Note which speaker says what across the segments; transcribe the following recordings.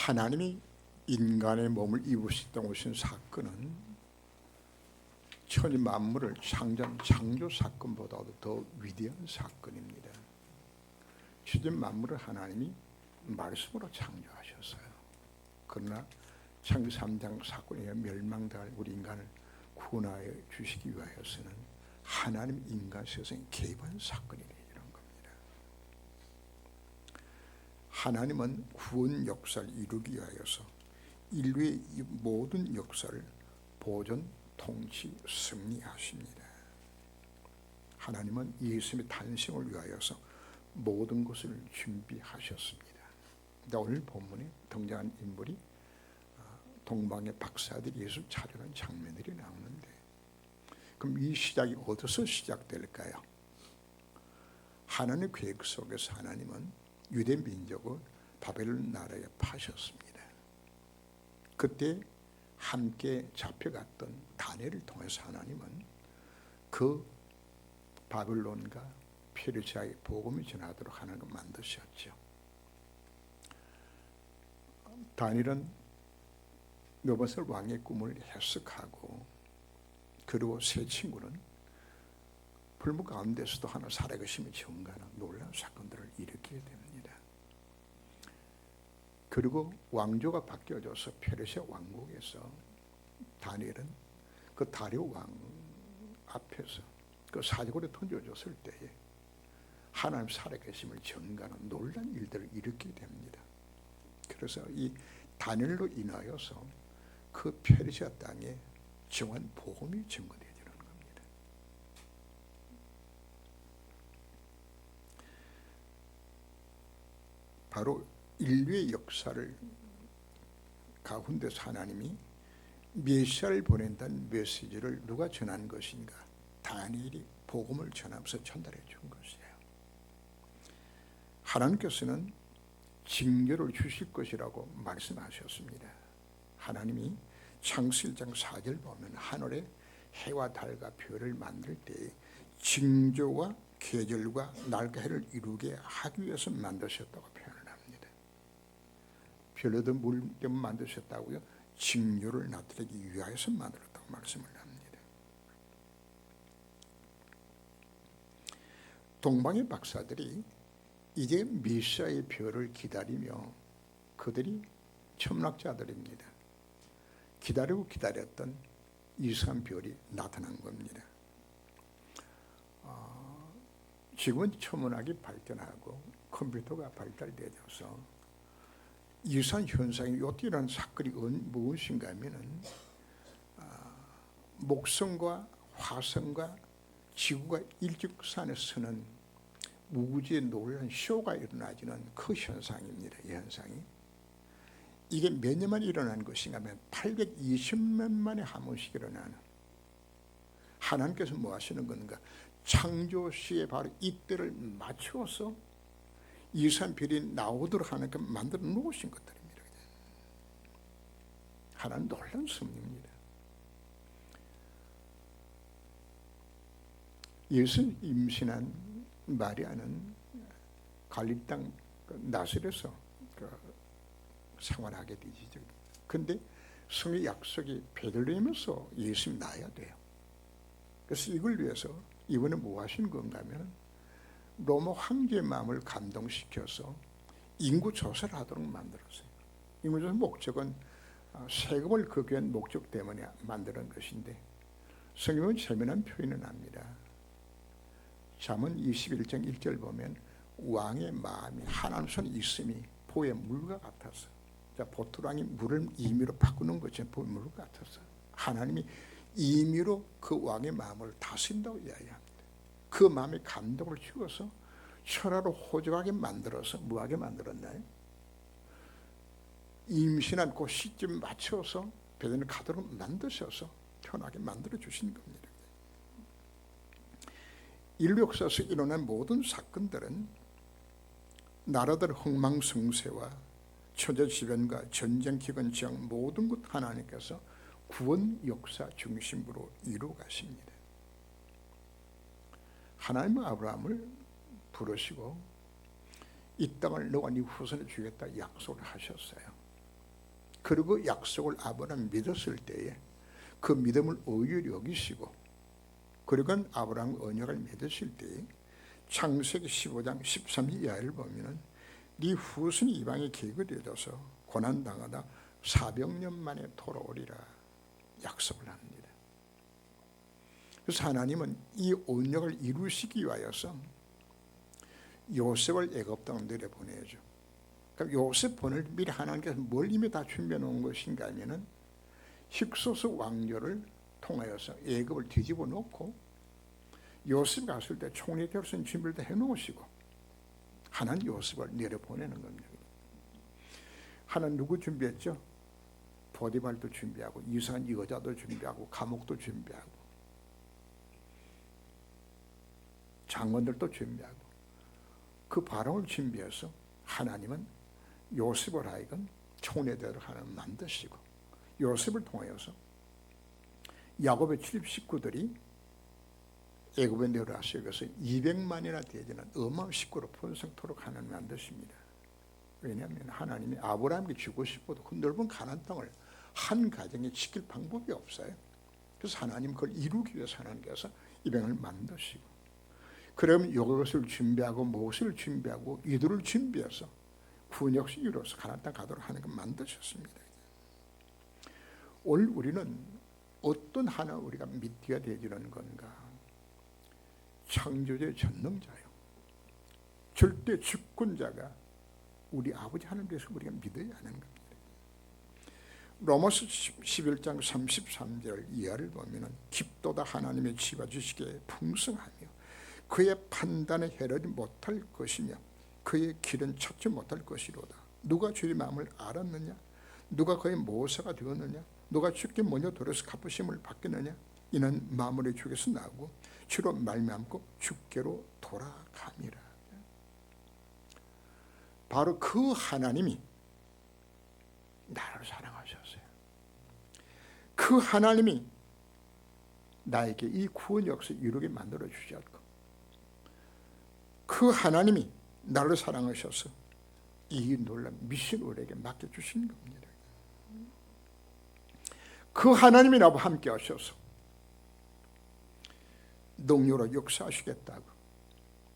Speaker 1: 하나님이 인간의 몸을 입으시다 오신 사건은 천지 만물을 창조한 창조 사건보다도 더 위대한 사건입니다. 천지 만물을 하나님이 말씀으로 창조하셨어요. 그러나 창조 3장 사건에 멸망당할 우리 인간을 구원하여 주시기 위하여서는 하나님 인간 세상에 개입한 사건이 되는 겁니다. 하나님은 구원 역사를 이루기 위하여서 인류의 모든 역사를 보존, 통치, 승리하십니다. 하나님은 예수님의 탄생을 위하여서 모든 것을 준비하셨습니다. 오늘 본문에 등장한 인물이 동방의 박사들이 예수를 찾아간 장면들이 나오는데, 그럼 이 시작이 어디서 시작될까요? 하나님의 계획 속에서 하나님은 유대 민족을 바벨론 나라에 파셨습니다. 그때 함께 잡혀갔던 다니엘을 통해서 하나님은 그 바벨론과 페르시아의 복음이 전하도록 하나님 만드셨죠. 다니엘은 느부갓네살 왕의 꿈을 해석하고, 그리고 세 친구는 불문 가운데서도 하나 살아계심이 증가하는 놀라운 사건들을 일으키게 됩니다. 그리고 왕조가 바뀌어져서 페르시아 왕국에서 다니엘은 그 다리오 왕 앞에서 그 사직으로 던져졌을 때에 하나님 살아계심을 증가하는 놀라운 일들을 일으키게 됩니다. 그래서 이 다니엘로 인하여서 그 페르시아 땅에 정한 복음이 증거되어지는 겁니다. 바로 인류의 역사를 가운데서 하나님이 메시아를 보낸다는 메시지를 누가 전한 것인가? 다니엘이 복음을 전하면서 전달해 준 것이에요. 하나님께서는 징조를 주실 것이라고 말씀하셨습니다. 하나님이 창세기 1장 4절 보면 하늘에 해와 달과 별을 만들 때 징조와 계절과 날과 해를 이루게 하기 위해서 만드셨다고 표현을 합니다. 별에도 물 때문에 만드셨다고요? 징조를 나타내기 위하여서 만들었다고 말씀을 합니다. 동방의 박사들이 이제 메시아의 별을 기다리며, 그들이 천문학자들입니다. 기다리고 기다렸던 이상한 별이 나타난 겁니다. 지금은 천문학이 발전하고 컴퓨터가 발달되어서 이상한 현상이 어떻게 일어난 사건이 무엇인가 하면은 목성과 화성과 지구가 일직선에 서는 우주의 놀라운 쇼가 일어나지는 그 현상입니다. 이 현상이 이게 몇 년 만에 일어난 것인가 하면 820년 만에 한 번씩 일어나는, 하나님께서 뭐 하시는 건가? 창조 시에 바로 이때를 맞추어서 이상한 별이 나오도록 하나님께 만들어 놓으신 것들입니다. 하나님 놀라운 섭리입니다. 예수 임신한 마리아는 갈릴리 땅 나사렛에서 생활하게 되죠. 그런데 성의 약속이 베들레헴에서 예수님이 나야 돼요. 그래서 이걸 위해서 이번에 뭐 하신 건가 하면 로마 황제의 마음을 감동시켜서 인구 조사를 하도록 만들었어요. 인구 조사 목적은 세금을 걷기 위한 목적 때문에 만드는 것인데, 성경은 재미난 표현을 합니다. 잠언 21장 1절 보면 왕의 마음이 하나님 손에 있음이 보의 물과 같아서, 보트랑이 물을 임의로 바꾸는 것처럼 보의 물과 같아서 하나님이 임의로 그 왕의 마음을 다스린다고 이야기합니다. 그 마음에 감동을 주어서 철화로 호적하게 만들어서 뭐하게 만들었나요? 임신한 그 시점 맞춰서 베들레헴 가도록 만드셔서 편하게 만들어 주신 겁니다. 인류 역사에서 일어난 모든 사건들은 나라들 흥망성쇠와 천재지변과 전쟁, 기근, 재앙 모든 것 하나님께서 구원 역사 중심으로 이루어 가십니다. 하나님은 아브라함을 부르시고 이 땅을 너와 네 후손에 주겠다 약속을 하셨어요. 그리고 약속을 아브라함이 믿었을 때에 그 믿음을 의유히 여기시고, 그리고 아브라함 언약을 맺으실 때에 창세기 15장 13 이하를 보면은 네 후손이 이방에 계급이 되어서 고난당하다 400년 만에 돌아오리라 약속을 합니다. 그래서 하나님은 이 언약을 이루시기 위하여서 요셉을 애굽 땅 내려보내죠. 그럼 요셉 보낼 미리 하나님께서 뭘 이미 다 준비해 놓은 것인가 하면은 힉소스 왕조를 통하여서 애굽을 뒤집어 놓고 요셉 갔을 때 총리 결선 준비를 다 해놓으시고 하나는 요셉을 내려보내는 겁니다. 하나는 누구 준비했죠? 보디발도 준비하고 이상한 여자도 준비하고 감옥도 준비하고 장관들도 준비하고 그 바람을 준비해서 하나님은 요셉을 하여금 총리대로 하나님 만드시고 요셉을 통하여서 야곱의 70 식구들이 애굽에 내려왔어요. 그래서 200만이나 되지는 어마어마한 식구로 번성토록 하나님 만드십니다. 왜냐하면 하나님이 아브라함에게 주고 싶어도 그 넓은 가나안 땅을 한 가정에 지킬 방법이 없어요. 그래서 하나님 그걸 이루기 위해서 하나님께서 이방을 만드시고, 그러면 이것을 준비하고 무엇을 준비하고 이들을 준비해서 군역시 이루어서 가나안 땅 가도록 하는 걸 만드셨습니다. 오늘 우리는 어떤 하나 우리가 믿어야 되는 건가? 창조주의 전능자요, 절대 주권자가 우리 아버지 하나님께서 우리가 믿어야 하는 겁니다. 로마서 11장 33절 이하를 보면 깊도다 하나님의 지와 지식에 풍성하며 그의 판단에 헤르지 못할 것이며 그의 길은 찾지 못할 것이로다. 누가 주의 마음을 알았느냐? 누가 그의 모사가 되었느냐? 누가 주께 먼저 들어서 갚으심을 받겠느냐? 이는 마무리 주께서 나고 주로 말미암고 주께로 돌아감이라. 바로 그 하나님이 나를 사랑하셨어요. 그 하나님이 나에게 이 구원 역사를 이루게 만들어 주셨고, 그 하나님이 나를 사랑하셔서 이 놀라운 미션 우리에게 맡겨주신 겁니다. 그 하나님이 나와 함께 하셔서 능력으로 역사하시겠다고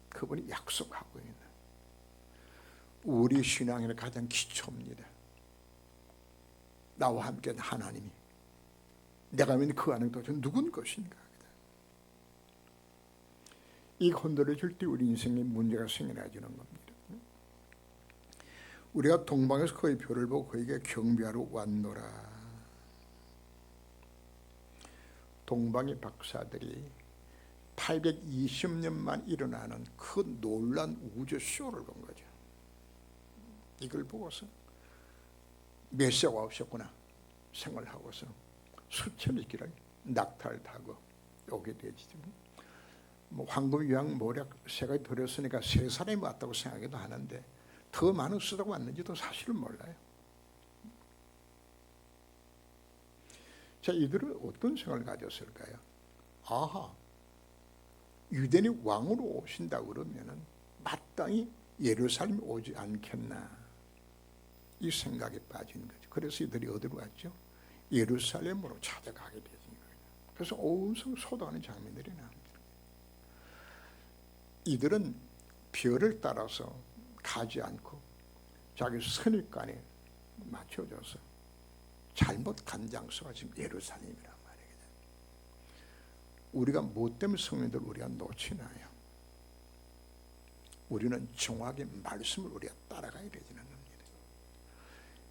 Speaker 1: 그분이 약속하고 있는 우리 신앙의 가장 기초입니다. 나와 함께 하나님이 내가 믿는 그 안에 도대체 누군 것인가? 이 흔들어질 때 우리 인생에 문제가 생겨나지는 겁니다. 우리가 동방에서 그의 별을 보고 그에게 경배하러 왔노라. 동방의 박사들이 820년만 일어나는 그 놀란 우주 쇼를 본 거죠. 이걸 보고서 메시아가 오셨구나 생각하고서 수천의 길을 낙타를 타고 오게 되지. 뭐 황금, 유황, 모략 세 가지 들였으니까 세 사람이 왔다고 생각해도 하는데 더 많은 수다가 왔는지도 사실은 몰라요. 자, 이들은 어떤 생각을 가졌을까요? 아하, 유대인이 왕으로 오신다 그러면은 마땅히 예루살렘에 오지 않겠나, 이 생각에 빠진 거죠. 그래서 이들이 어디로 갔죠? 예루살렘으로 찾아가게 되는 거예요. 그래서 온성 소동하는 장면들이 나옵니다. 이들은 별을 따라서 가지 않고 자기 선입관에 맞춰져서 잘못 간 장소가 지금 예루살렘이란 말이에요. 우리가 뭐 때문에 성령들 우리가 놓치나요? 우리는 정확히 말씀을 우리가 따라가야 되지는 겁니다.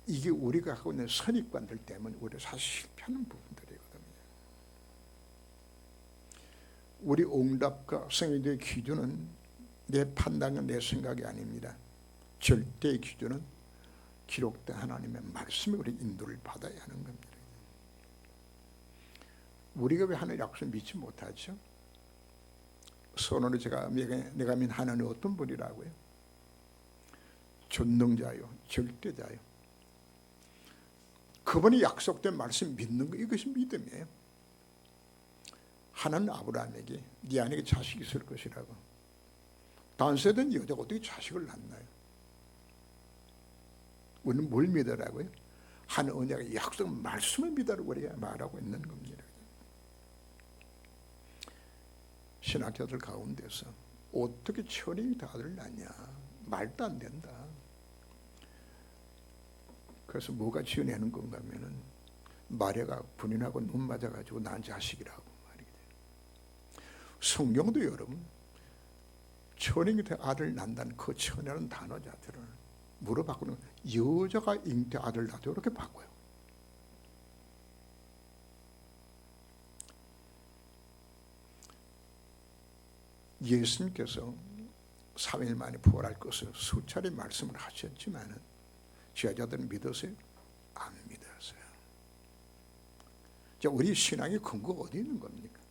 Speaker 1: 이게 우리가 갖고 있는 선입관들 때문에 우리가 사실 실패하는 부분들이거든요. 우리 응답과 성의의 기준은 내 판단과 내 생각이 아닙니다. 절대의 기준은 기록된 하나님의 말씀에 우리 인도를 받아야 하는 겁니다. 우리가 왜 하나님의 약속을 믿지 못하죠? 선언을 내가 믿는 하나님은 어떤 분이라고요? 전능자요, 절대자요. 그분이 약속된 말씀 믿는 거, 이것이 믿음이에요. 하나는 아브라함에게 네 안에 자식이 있을 것이라고. 단세된 여자가 어떻게 자식을 낳나요? 우리는 뭘 믿으라고요? 한 언약의 약속 말씀을 믿으라고 우리가 말하고 있는 겁니다. 신학자들 가운데서 어떻게 천이 아들 낳냐, 말도 안 된다. 그래서 뭐가 지어내는 건가 하면은 마리아가 분인하고 눈 맞아가지고 난 자식이라고 말이게 돼요. 성경도 여러분 천이 아들 난다는 그 천이라는 단어 자체를 물어바꾸는 여자가 잉태 아들 낳도 이렇게 바꿔요. 예수님께서 3일 만에 부활할 것을 수차례 말씀을 하셨지만은 제자들은 믿었어요? 안 믿었어요. 자, 우리 신앙의 근거가 어디 있는 겁니까?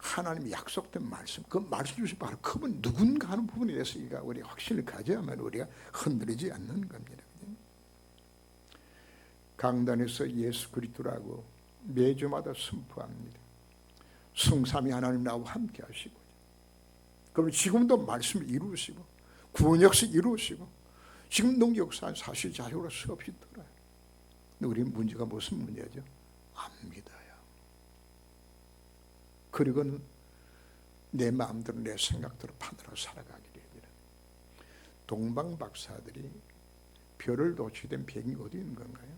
Speaker 1: 하나님이 약속된 말씀, 그 말씀 주신 바로 그분 누군가 하는 부분에 대해서 우리가 확신을 가져야만 우리가 흔들리지 않는 겁니다. 강단에서 예수 그리스도라고 매주마다 선포합니다. 성삼위 하나님 나와 함께 하시고, 그리고 지금도 말씀을 이루시고 구원 역사 이루시고 지금 농역사는 사실 자유로 수없이 들어요. 근데 우리 문제가 무슨 문제죠? 안 믿어요. 그리고는 내 마음대로 내 생각대로 판단하고 살아가기를 해요. 동방박사들이 별을 도취된 배경이 어디 있는 건가요?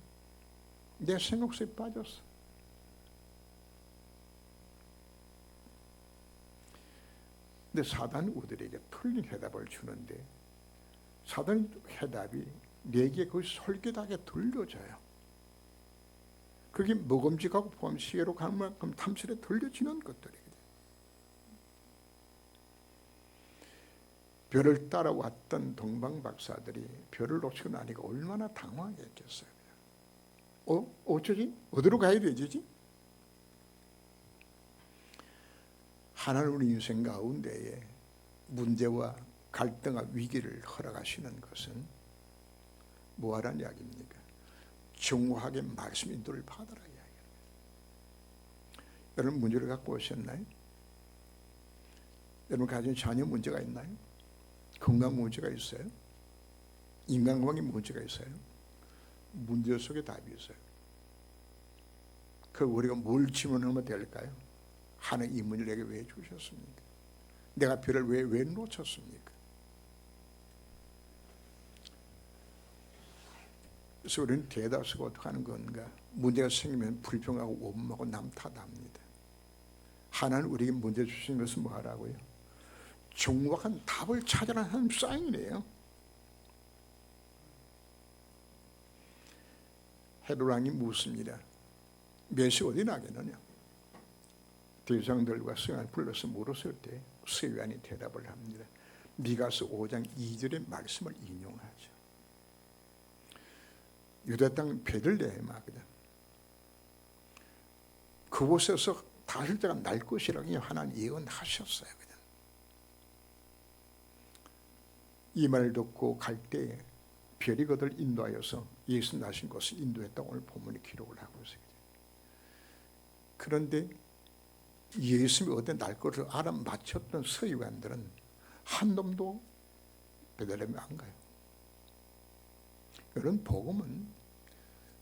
Speaker 1: 내 생각 속에 빠졌어. 근데 사단이 우리에게 틀린 해답을 주는데 사단 해답이 내게 그 솔깃하게 들려져요. 그게 먹음직하고 포함시계로 가는 만큼 탐실에 들려지는 것들이거든요. 별을 따라왔던 동방박사들이 별을 놓치고 나니까 얼마나 당황했겠어요. 어쩌지? 어디로 가야 되지? 하나님 우리 인생 가운데에 문제와 갈등과 위기를 허락하시는 것은 뭐하라는 이야기입니까? 정확하게 말씀 인도를 받으라 이야기입니다. 여러분 문제를 갖고 오셨나요? 여러분 가정에 자녀 문제가 있나요? 건강 문제가 있어요? 인간관계 문제가 있어요? 문제 속에 답이 있어요. 그 우리가 뭘 질문하면 될까요? 하나님 이 문제를 내게 왜 주셨습니까? 내가 별을 왜 놓쳤습니까? 그래서 우리는 대다수가 어떻게 하는 건가? 문제가 생기면 불평하고 원망하고 남 탓합니다. 하나님 우리에게 문제 주신 것은 뭐 하라고요? 정확한 답을 찾으라는 하나님 사인이에요. 헤롯 왕이 묻습니다. 멸시 어디 나겠느냐? 대장들과 서양을 불러서 물었을 때 서양이 대답을 합니다. 미가서 5장 2절의 말씀을 인용하죠. 유다 땅 베들레헴이거든. 그곳에서 다윗자가 날 것이라고 하나님 예언하셨어요. 이 말을 듣고 갈 때에 별이 그들 인도하여서 예수 나신 곳을 인도했다고 오늘 본문이 기록을 하고 있어요. 그런데 예수님이 어디 날 것을 알아맞혔던 서기관들은 한 놈도 베들레헴에 안 가요. 이런 복음은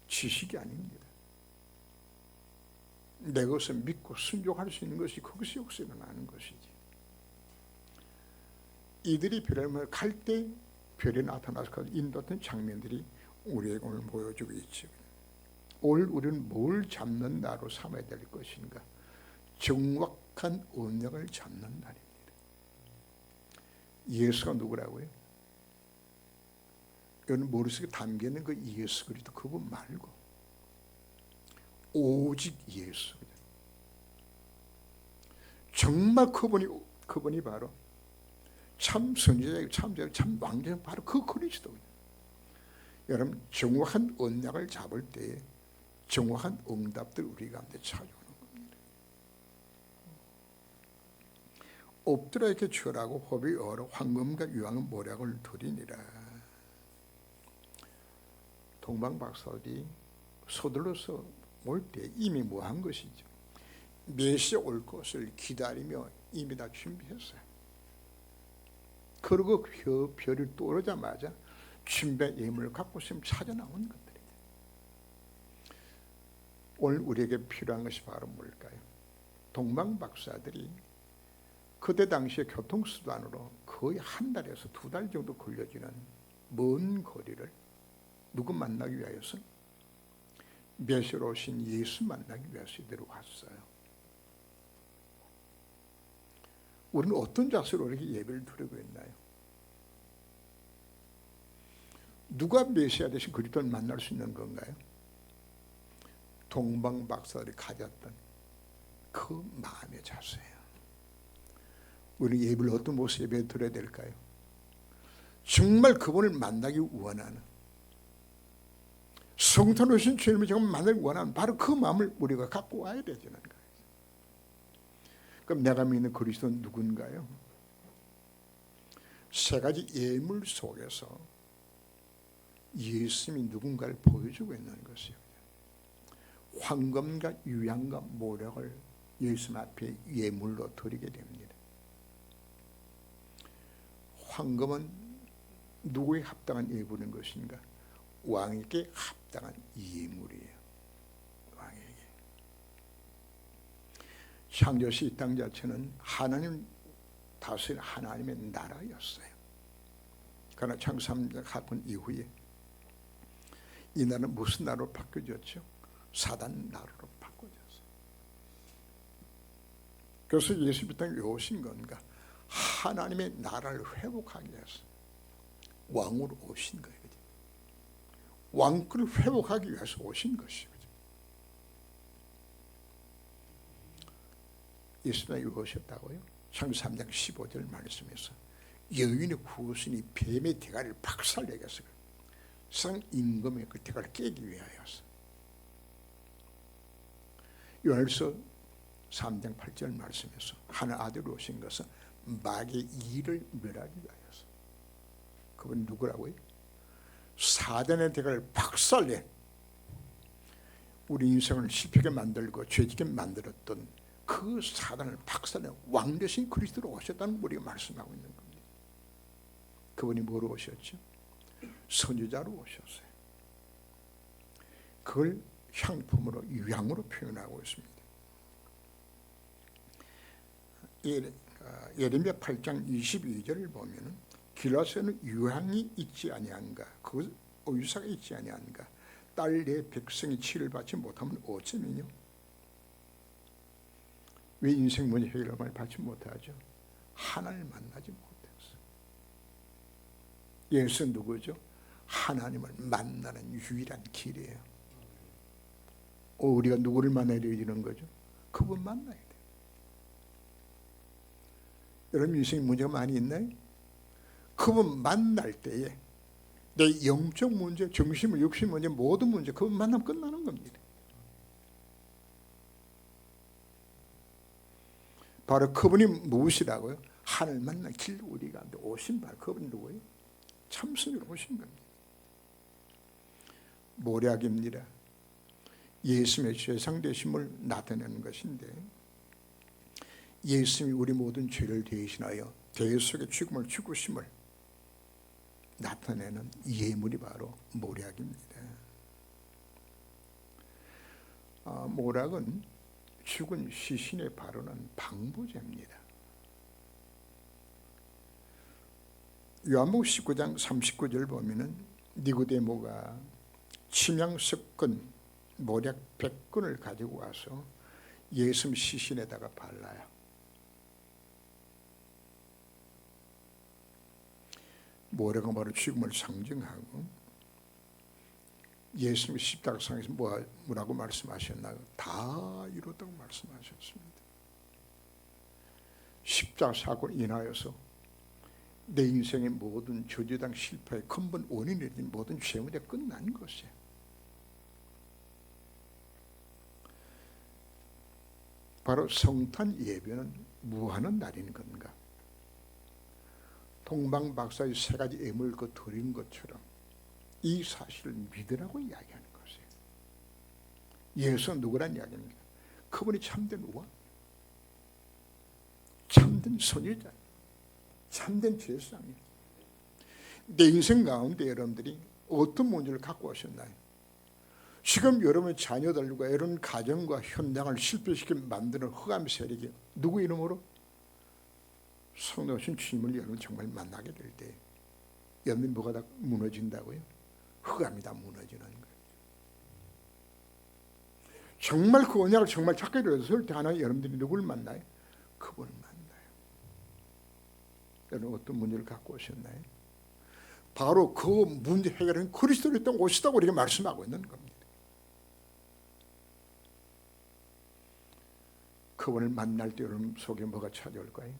Speaker 1: 지식이 아닙니다. 내 것을 믿고 순종할 수 있는 것이 그것이 역사에 일어나는 것이지. 이들이 베들레헴을 갈 때 별이 나타나서 인도했던 장면들이 우리에게 오늘 보여주고 있죠. 오늘 우리는 뭘 잡는 날로 삼아야 될 것인가? 정확한 언약을 잡는 날입니다. 예수가 누구라고요? 여러분 머릿속에 담겨있는 그 예수 그리스도 그분 말고 오직 예수. 정말 그분이 바로 참 선지자이고 참 왕자이고 바로 그 그리스도예요. 여러분 정확한 언약을 잡을 때에 정확한 응답들 우리 가운데 찾아오는 겁니다. 엎드려 이렇게 절하고 호비 얼어 황금과 유황은 모략을 드리니라. 동방박사들이 서둘러서 올 때 이미 뭐한 것이죠. 메시아 올 것을 기다리며 이미 다 준비했어요. 그리고 별이 떨어자마자 신배 예물을 갖고 있으면 찾아 나온 것들이에요. 오늘 우리에게 필요한 것이 바로 뭘까요? 동방박사들이 그때 당시에 교통수단으로 거의 한 달에서 두 달 정도 걸려지는 먼 거리를 누구 만나기 위하여서? 메시로 오신 예수 만나기 위해서 이대로 왔어요. 우리는 어떤 자세로 이렇게 예배를 드리고 있나요? 누가 메시아 대신 그리스도를 만날 수 있는 건가요? 동방박사들이 가졌던 그 마음의 자세예요. 우리 예배를 어떤 모습 예배 드려야 될까요? 정말 그분을 만나기 원하는, 성탄 오신 주님을 정말 만나기 원하는 바로 그 마음을 우리가 갖고 와야 되는 거예요. 그럼 내가 믿는 그리스도는 누군가요? 세 가지 예물 속에서 예수님이 누군가를 보여주고 있는 것이에요. 황금과 유향과 모략을 예수님 앞에 예물로 드리게 됩니다. 황금은 누구에 합당한 예물인 것인가? 왕에게 합당한 예물이에요. 왕에게. 창조시 이 땅 자체는 하나님 다스린 하나님의 나라였어요. 그러나 창세기 사건 이후에 이 나라는 무슨 나라로 바뀌어졌죠? 사단 나라로 바꿔졌어요. 그래서 예수님이 땅에 왜 오신 건가? 하나님의 나라를 회복하기 위해서 왕으로 오신 거예요. 왕권을 회복하기 위해서 오신 것이죠. 예수님이 왜 오셨다고요? 창세기 3장 15절 말씀에서 여인의 후손이 뱀의 대가리를 박살내게 해서 세상 임금의 그 대가를 깨기 위하여서. 요한일서 3장 8절 말씀에서 하늘 아들이 오신 것은 마귀의 일을 멸하기 위하여서. 그분 누구라고요? 사단의 대가를 박살내 우리 인생을 실패하게 만들고 죄짓게 만들었던 그 사단을 박살내 왕 대신 그리스도로 오셨다는 우리가 말씀하고 있는 겁니다. 그분이 뭐로 오셨죠? 선지자로 오셨어요. 그걸 향품으로 유향으로 표현하고 있습니다. 예레미야 8장 22절을 보면은 길라스에는 유향이 있지 아니한가, 그 의사가 있지 아니한가, 딸 내 백성이 치를 받지 못하면 어쩌면요? 왜 인생 문제 해결을 받지 못하죠? 하나님을 만나지 못했어. 예수는 누구죠? 하나님을 만나는 유일한 길이에요. 우리가 누구를 만나야 되는 거죠? 그분 만나야 돼요. 여러분 인생에 문제가 많이 있나요? 그분 만날 때에 내 영적 문제, 정신 문제, 육신 문제, 모든 문제 그분 만나면 끝나는 겁니다. 바로 그분이 무엇이라고요? 하늘 만난 길 우리가 오신 바로 그분이 누구예요? 참선으로 오신 겁니다. 모략입니다. 예수님의 죄상 되심을 나타내는 것인데 예수님이 우리 모든 죄를 대신하여 대속의 죽음을 죽으심을 나타내는 예물이 바로 모략입니다. 모략은 죽은 시신에 바르는 방부제입니다. 요한복음 19장 39절 보면은 니고데모가 침향 섞은 모략 100근을 가지고 와서 예수님 시신에다가 발라요. 모략은 바로 죽음을 상징하고 예수님이 십자가상에서 뭐라고 말씀하셨나요? 다 이뤘다고 말씀하셨습니다. 십자가 사건을 인하여서 내 인생의 모든 저주당 실패의 근본 원인이 된 모든 죄 문제가 끝난 것이에요. 바로 성탄 예배는 무하는 날인 건가? 동방박사의 세 가지 예물을 드린 것처럼 이 사실을 믿으라고 이야기하는 것이에요. 예수는 누구란 이야기입니까? 그분이 참된 왕, 참된 선지자, 참된 제사장이에요. 내 인생 가운데 여러분들이 어떤 문제를 갖고 오셨나요? 지금 여러분의 자녀들과 이런 가정과 현장을 실패시켜 만드는 흑암 세력이 누구 이름으로? 성도신 주님을 여러분 정말 만나게 될 때 여러분 뭐가 다 무너진다고요? 흑암이 다 무너지는 거예요. 정말 그 언약을 정말 찾게 되었을 때 하나 여러분들이 누구를 만나요? 그분을 만나요. 여러분 어떤 문제를 갖고 오셨나요? 바로 그 문제 해결은 그리스도의 땅 오시다고 우리가 말씀하고 있는 겁니다. 그분을 만날 때 여러분 속에 뭐가 찾아올까요?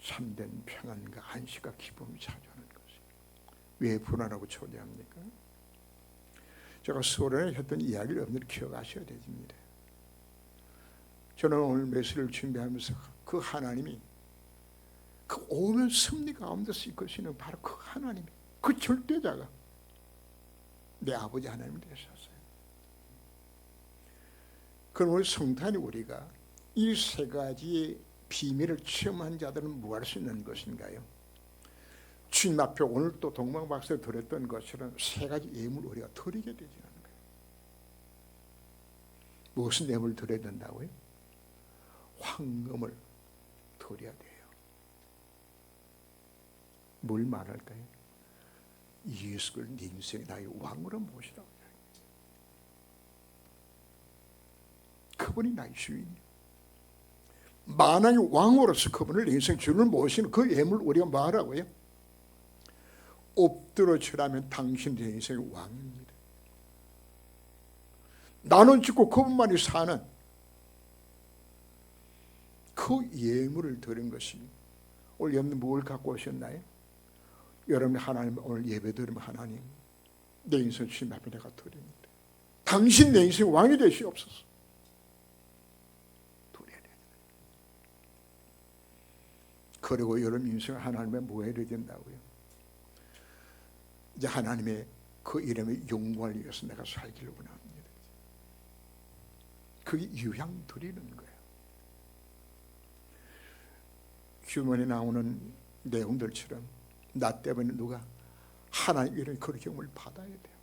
Speaker 1: 참된 평안과 안식과 기쁨이 찾아오는 것이에요. 왜 불안하고 초조합니까? 제가 수요일에 했던 이야기를 여러분들이 기억하셔야 됩니다. 저는 오늘 메시지를 준비하면서 그 하나님이 그 오면 승리 가운데서 이끄시는 바로 그 하나님이 그 절대자가 내 아버지 하나님이 되셨어요. 그럼 우리 성탄이 우리가 이 세 가지의 비밀을 체험한 자들은 뭐 할 수 있는 것인가요? 주님 앞에 오늘 또 동방박사에 드렸던 것처럼 세 가지 예물을 우리가 드리게 되지는 거예요. 무슨 예물을 드려야 된다고요? 황금을 드려야 돼요. 뭘 말할까요? 예수를 네 인생의 나의 왕으로 모시라고. 그분이 나의 주인이에요. 만왕의 왕으로서 그분을 내 인생 주를 모시는 그 예물을 우리가 뭐하라고요? 엎드려 절하면 당신 내 인생의 왕입니다. 나는 죽고 그분만이 사는 그 예물을 드린 것이 오늘 여러분 뭘 갖고 오셨나요? 여러분 하나님 오늘 예배드리면 하나님 내 인생 주님 앞에 내가 드립니다. 당신 내 인생 왕이 되시옵소서. 그리고 여러분 인생을 하나님의 뭐 해야 된다고요? 이제 하나님의 그 이름의 영광을 위해서 내가 살기를 원합니다. 그게 유향 드리는 거예요. 주문에 나오는 내용들처럼 나 때문에 누가 하나님 이런 그 경험을 받아야 돼요.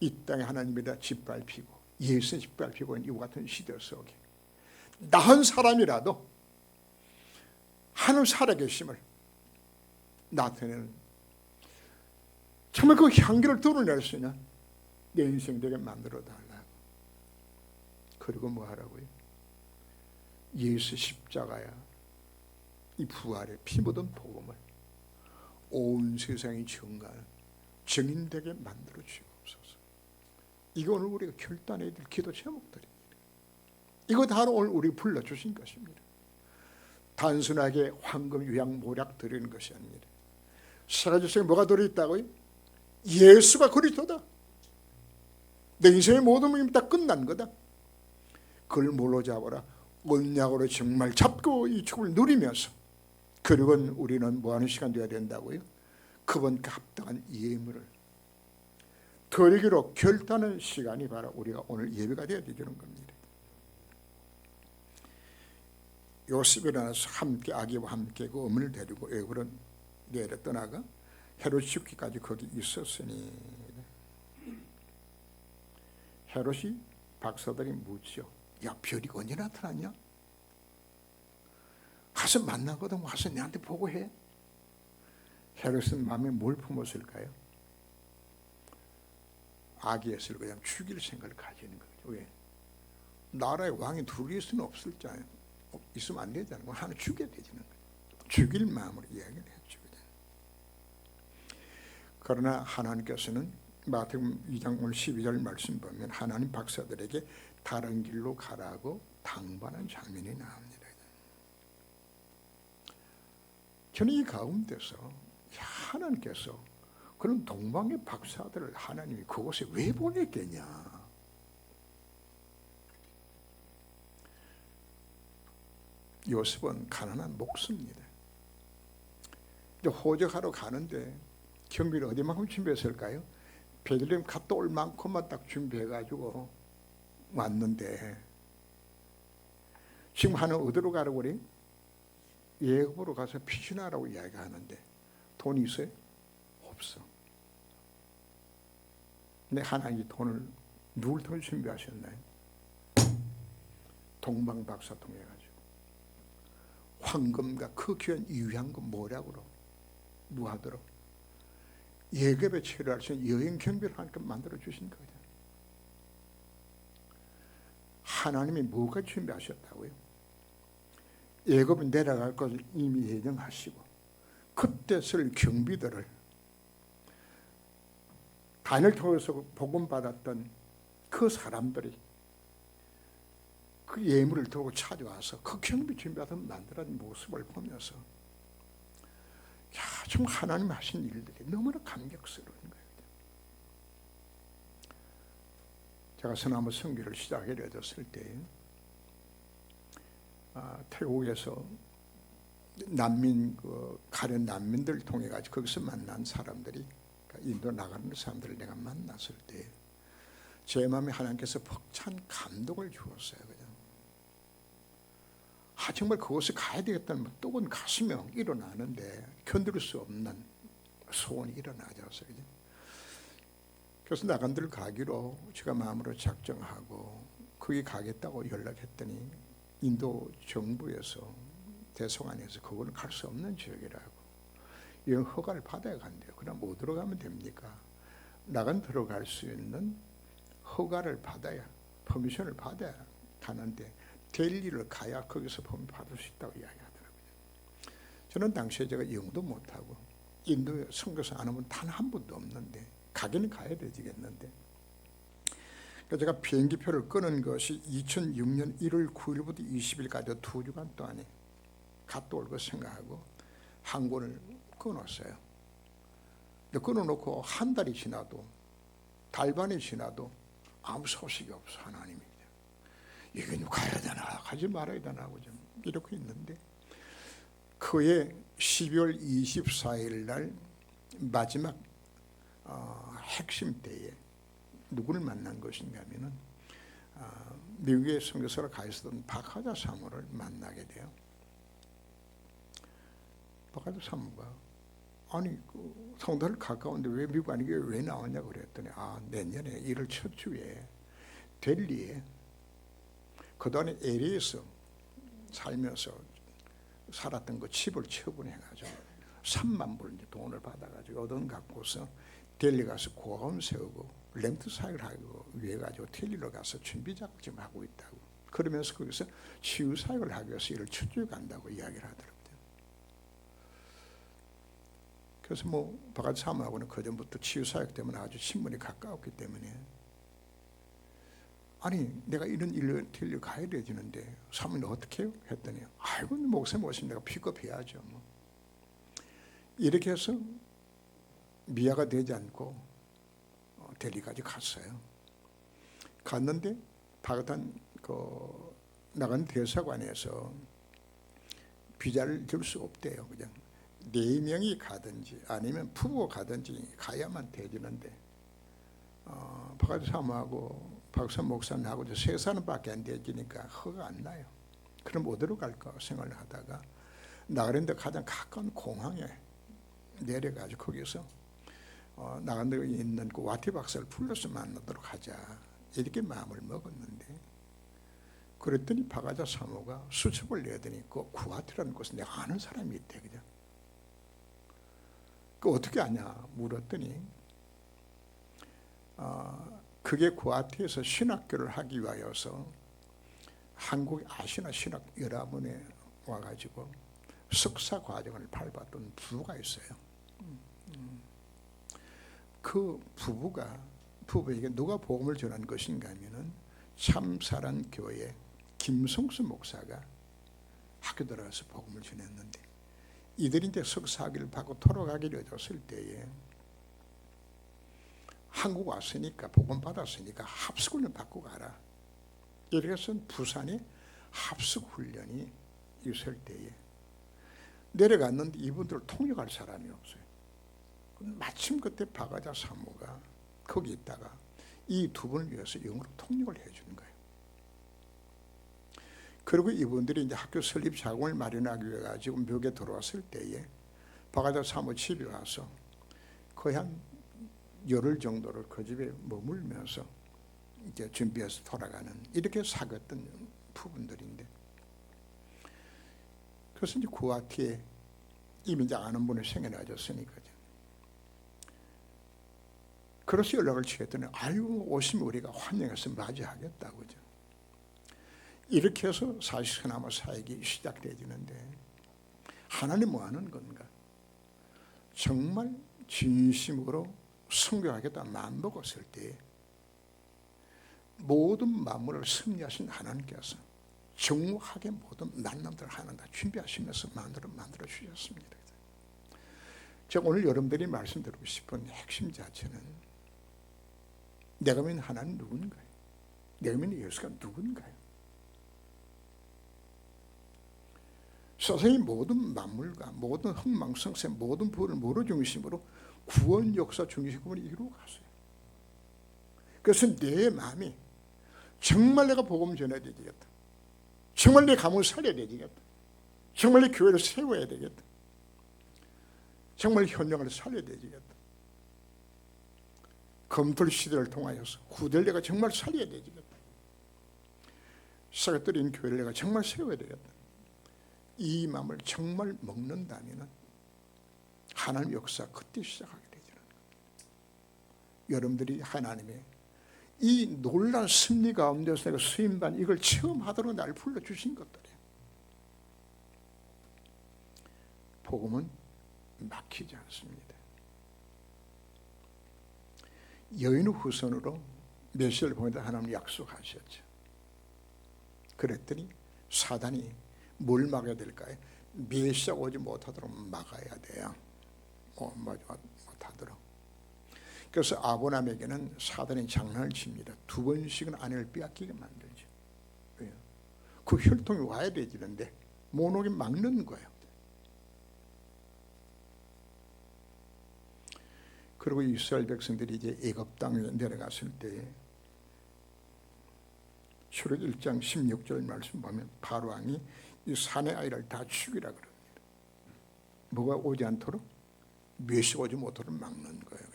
Speaker 1: 이 땅에 하나님이라 짓밟히고 예수 짓밟히고 있는 이와 같은 시대 속에 나한 사람이라도 하늘 살아계심을 나타내는 정말 그 향기를 드러낼 수 있는 내 인생 되게 만들어 달라고. 그리고 뭐 하라고요? 예수 십자가야 이 부활의 피 묻은 복음을 온 세상이 증거하는 증인되게 만들어 주옵소서. 이거 오늘 우리가 결단해야 될 기도 제목들입니다. 이거 다 오늘 우리 불러주신 것입니다. 단순하게 황금 유향 모략 드리는 것이 아닙니다. 세 가지 속에 뭐가 들어있다고요? 예수가 그리스도다. 내 인생의 모든 문이 다 끝난 거다. 그걸 뭘로 잡아라? 언약으로 정말 잡고 이 축을 누리면서 그리고 우리는 뭐하는 시간 되어야 된다고요? 그분께 합당한 예물을 드리기로 결단하는 시간이 바로 우리가 오늘 예배가 되어야 되는 겁니다. 요셉이 일어나서 함께 아기와 함께 그 어머니를 데리고 애굽으로 내려 떠나가 헤롯이 죽기까지 거기 있었으니 헤롯이 박사들이 묻죠. 야, 별이 언제 나타났냐? 가서 만나거든 와서 내한테 보고해. 헤롯은 마음에 뭘 품었을까요? 아기였을 그냥 죽일 생각을 가지는 거죠. 왜? 나라의 왕이 둘이 있을 수는 없을 줄 알아요. 있으면 안 되잖아요. 하나 죽여야 되지는 거예요. 죽일 마음으로 이야기를 했죠. 그러나 하나님께서는 마태복음 2장 오늘 12절 말씀 보면 하나님 박사들에게 다른 길로 가라고 당부하는 장면이 나옵니다. 저는 이 가운데서 하나님께서 그런 동방의 박사들을 하나님이 그곳에 왜 보냈겠냐? 요셉은 가난한 목수입니다. 호적하러 가는데 경비를 어디만큼 준비했을까요? 베들레헴 갔다 올 만큼만 딱 준비해가지고 왔는데 지금 하는 어디로 가라고 그래? 예굽으로 가서 피신하라고 이야기하는데 돈이 있어요? 없어. 근데 하나님이 돈을 누굴 통해 준비하셨나요? 동방박사 통해 가지고 황금과 그 귀한 유향금 뭐라고 그러? 무하도록 예급에 체류할 수 있는 여행 경비를 하나님께 만들어 주신 거예요. 하나님이 뭐가 준비하셨다고요? 예급은 내려갈 것을 이미 예정하시고 그때 쓸 경비들을 단을 통해서 복음 받았던 그 사람들이 그 예물을 들고 찾아와서 그 경비 준비하다 만들어진 모습을 보면서 야, 정말 하나님 하신 일들이 너무나 감격스러운 거예요. 제가 서나무 선교를 시작하게 되었을 때 태국에서 난민 가련 난민들 통해 가지고 거기서 만난 사람들이 인도 나가는 사람들을 내가 만났을 때 제 마음에 하나님께서 벅찬 감동을 주었어요. 그냥 정말 그곳에 가야 되겠다는 뜨거운 가슴이 일어나는데 견딜 수 없는 소원이 일어나죠. 그래서 나간 데를 가기로 제가 마음으로 작정하고 거기 가겠다고 연락했더니 인도 정부에서 대성안에서 그거는 갈 수 없는 지역이라고 여행 허가를 받아야 간대요. 그럼 못 들어가면 됩니까? 나간 들어갈 수 있는 허가를 받아야, 퍼미션을 받아야 가는데 델리를 가야 거기서 퍼미션 받을 수 있다고 이야기하더라고요. 저는 당시에 제가 영어도 못하고 인도에 선교사 안 하면 단 한 번도 없는데 가기는 가야 되겠는데 제가 비행기표를 끊은 것이 2006년 1월 9일부터 20일까지 2주간 동안에 갔다 올 거 생각하고 항공을 끊었어요. 근데 끊어놓고 한 달이 지나도 달반이 지나도 아무 소식이 없어. 하나님이 이게 가야 되나 가지 말아야 되나 하고 좀 이렇게 있는데 그해 12월 24일 날 마지막 핵심 때에 누구를 만난 것인가 하면은 미국의 선교사로 가 있었던 박하자 사모를 만나게 돼요. 박하자 사모가 아니 성도를 가까운데 왜 미국 아니게 왜 나왔냐고 그랬더니 내년에 1월 첫 주에 델리에 그동안에 LA에서 살면서 살았던 그 집을 처분해가지고 3만 불 돈을 받아가지고 얻은 갖고서 델리 가서 고아원 세우고 렌트 사역을 하고 위해 가지고 델리로 가서 준비 작업 좀 하고 있다고. 그러면서 거기서 치유 사역을 하기 위해서 이를 추주해 간다고 이야기를 하더라고요. 그래서 박하자 사모하고는 그 전부터 치유 사역 때문에 아주 친분이 가까웠기 때문에 아니 내가 이런 일을 델리로 가야 되지는데 사모님 어떻게 해요? 했더니 아이고 목사님 오시면 내가 픽업해야죠. 이렇게 해서 미아가 되지 않고 델리까지 갔어요. 갔는데 박하단 나간 대사관에서 비자를 줄 수 없대요. 그냥 4명이 가든지 아니면 부부가 가든지 가야만 되지는데 박하자 사모하고 박사 목사님하고 3사람밖에 안 되지니까 허가 안 나요. 그럼 어디로 갈까 생각을 하다가 나가는데 가장 가까운 공항에 내려가지고 거기서 나간 데 있는 그 와티 박사를 불러서 만나도록 하자 이렇게 마음을 먹었는데 그랬더니 박하자 사모가 수첩을 내더니 그 구와티라는 곳에 내가 아는 사람이 있대. 그냥 그 어떻게 아냐 물었더니 그게 구와티에서 신학교를 하기 위하여서 한국 아시아 신학연합원에 와가지고 석사 과정을 밟았던 부부가 있어요. 그 부부에게 누가 복음을 전한 것인가 하면은 참사랑 교회 김성수 목사가 학교 들어가서 복음을 전했는데 이들이 이제 석사학위를 받고 돌아가기로 해줬을 때에 한국 왔으니까 복음 받았으니까 합숙훈련 받고 가라. 이렇게 해서 부산에 합숙훈련이 있을 때에 내려갔는데 이분들을 통역할 사람이 없어요. 마침 그때 박하자 사모가 거기 있다가 이 두 분을 위해서 영어로 통역을 해주는 거예요. 그리고 이분들이 이제 학교 설립 자금을 마련하기 위해 가지고 미국에 들어왔을 때에 바가다 사모 집에 와서 거의 한 열흘 정도를 그 집에 머물면서 이제 준비해서 돌아가는 이렇게 사귀었던 부분들인데, 그래서 이제 그 뒤에 이미 이제 아는 분이 생겨나졌으니까요. 그래서 연락을 취했더니 아유 오시면 우리가 환영해서 맞이하겠다고죠. 이렇게 해서 사실서나마 사역이 시작되어지는데, 하나님 뭐 하는 건가? 정말 진심으로 섬겨하겠다 마음 먹었을 때 모든 만물을 섭리하신 하나님께서 정확하게 모든 만남들을 하나 다 준비하시면서 만들어 주셨습니다. 제가 오늘 여러분들이 말씀드리고 싶은 핵심 자체는, 내가 믿는 하나님 누군가요? 내가 믿는 예수가 누군가요? 세상의 모든 만물과 모든 흥망성쇠 모든 부를 무로 중심으로 구원 역사 중심으로 이루어 갔어요. 그래서 내 마음이 정말 내가 복음 전해야 되겠다, 정말 내 가문을 살려야 되겠다, 정말 내 교회를 세워야 되겠다, 정말 현장을 살려야 되겠다, 검토 시대를 통하여서 후대를 내가 정말 살려야 되겠다, 사각들인 교회를 내가 정말 세워야 되겠다, 이 마음을 정말 먹는다면 하나님 역사 그때 시작하게 되잖아요. 여러분들이 하나님의 이 놀라운 승리 가운데서 내가 수임반 이걸 체험하도록 날 불러주신 것들이에요. 복음은 막히지 않습니다. 여인의 후손으로 메시아를 보내다 하나님 약속하셨죠. 그랬더니 사단이 뭘 막아야 될까요? 메시아가 오지 못하도록 막아야 돼요. 못하도록. 그래서 아브라함에게는 사단이 장난을 칩니다. 2번씩은 아내를 빼앗기게 만들죠. 왜요? 그 혈통이 와야 되지는데 못 오게 막는 거예요. 그리고 이스라엘 백성들이 이제 애굽 땅에 내려갔을 때 출애굽 1장 16절 말씀 보면 바로 왕이 이 사내 아이를 다 죽이라 그럽니다. 뭐가 오지 않도록, 메시아 오지 못하도록 막는 거예요.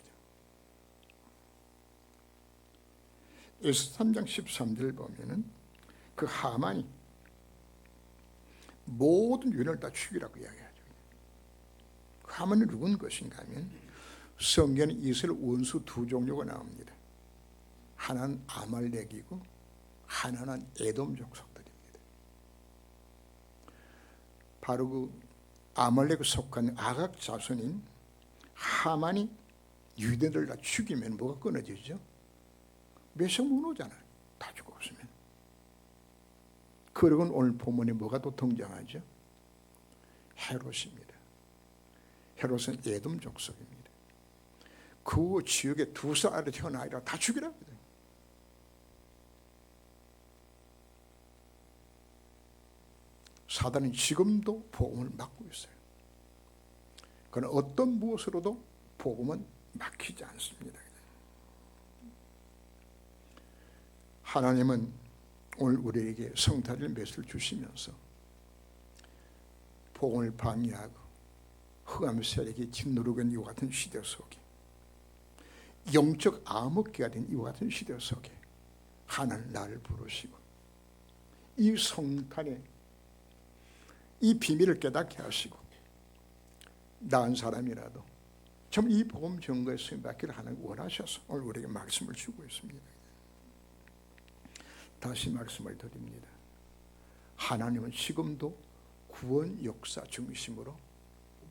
Speaker 1: 에스더 3장 13절 보면은 그 하만이 모든 유대인을 다 죽이라고 이야기하죠. 그 하만이 누군 것인가 하면 성경에 이스라엘 원수 2종류가 나옵니다. 하나는 아말렉이고 하나는 에돔 족속들입니다. 바로 그 아말렉에 속한 아각 자손인 하만이 유대인들 다 죽이면 뭐가 끊어지죠? 메시아 못 오잖아요. 다 죽었으면. 그리고 오늘 본문에 뭐가 또 등장하죠? 헤롯입니다. 헤롯은 에돔 족속입니다. 그 지역에 2살 아래 태어난 아이라 다 죽이라. 사단은 지금도 복음을 막고 있어요. 그러나 어떤 무엇으로도 복음은 막히지 않습니다. 하나님은 오늘 우리에게 성탄절 메시지를 주시면서 복음을 방해하고 흑암 세력이 짓누르고 있는 이와 같은 시대 속에, 영적 암흑기가 된 이와 같은 시대 속에 하나님 나를 부르시고 이 성탄의 이 비밀을 깨닫게 하시고 나은 사람이라도 참 이 복음 증거에 쓰임받기를 하나님 원하셔서 오늘 우리에게 말씀을 주고 있습니다. 다시 말씀을 드립니다. 하나님은 지금도 구원 역사 중심으로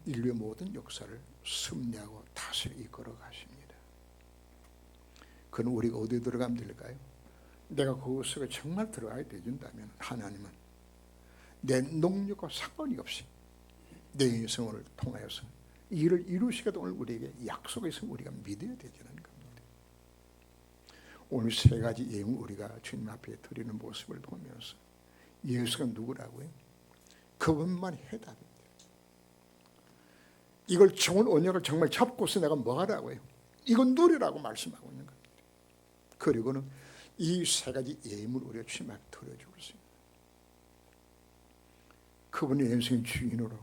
Speaker 1: 인류의 모든 역사를 섭리하고 다스려 이끌어 가십니다. 그럼 우리가 어디 들어가면 될까요? 내가 그 속에 정말 들어가야 되준다면 하나님은 내 능력과 상관이 없이 내 인생을 통하여서 이를 이루시겠다 오늘 우리에게 약속해서 우리가 믿어야 되는 겁니다. 오늘 3가지 예물 우리가 주님 앞에 드리는 모습을 보면서 예수가 누구라고요? 그분만 해답입니다. 이걸 좋은 언약을 정말 잡고서 내가 뭐 하라고요? 이건 누리라고 말씀하고 있는 겁니다. 그리고는 이 3가지 예물 우리가 주님 앞에 드려주고 있습니다. 그분의 인생의 주인으로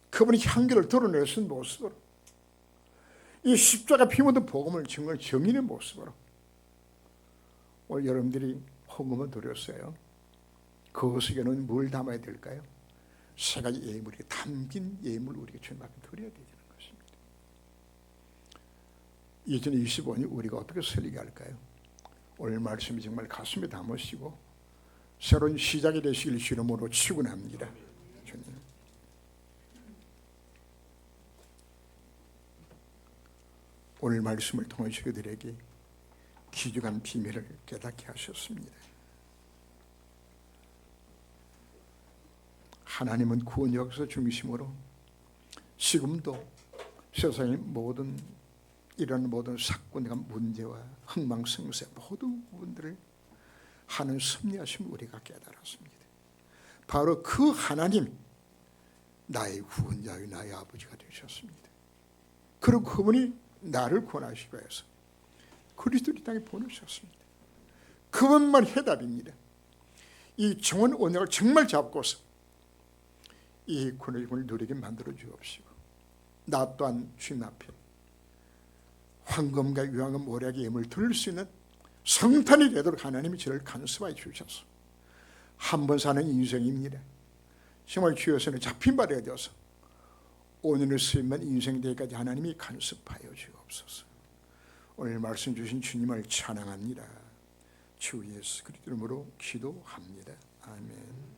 Speaker 1: 그분이 향기를 드러내신 모습으로, 이 십자가 피 묻은 복음을 정말 정인의 모습으로 오늘 여러분들이 헌금을 드렸어요. 그 속에는 뭘 담아야 될까요? 세 가지 예물이 담긴 예물 우리가 주님 앞에 드려야 되는 것입니다. 2025년 우리가 어떻게 설계할까요? 오늘 말씀이 정말 가슴에 담으시고 새로운 시작이 되시길 주님으로 축원합니다. 주님, 오늘 말씀을 통해 저희들에게 귀중한 비밀을 깨닫게 하셨습니다. 하나님은 구원 역사 중심으로 지금도 세상의 모든 이런 모든 사건과 문제와 흥망성쇠 모든 부분들을 하는 섭리하심을 우리가 깨달았습니다. 바로 그 하나님, 나의 구원자요 나의 아버지가 되셨습니다. 그리고 그분이 나를 구원하시기 위해서 그리스도를 이 땅에 보내셨습니다. 그것만 해답입니다. 이 정원 언약을 정말 잡고서 이 구원을 누리게 만들어 주옵시고, 나 또한 주님 앞에 황금과 유황과 모략의 예물을 드릴 수 있는 성탄이 되도록 하나님이 저를 간섭하여 주셔서 한 번 사는 인생입니다. 정말 주의 손에 잡힌 바 되어서 오늘의 쓰임만 인생 되기까지 하나님이 간섭하여 주옵소서. 오늘 말씀 주신 주님을 찬양합니다. 주 예수 그리스도 이름으로 기도합니다. 아멘.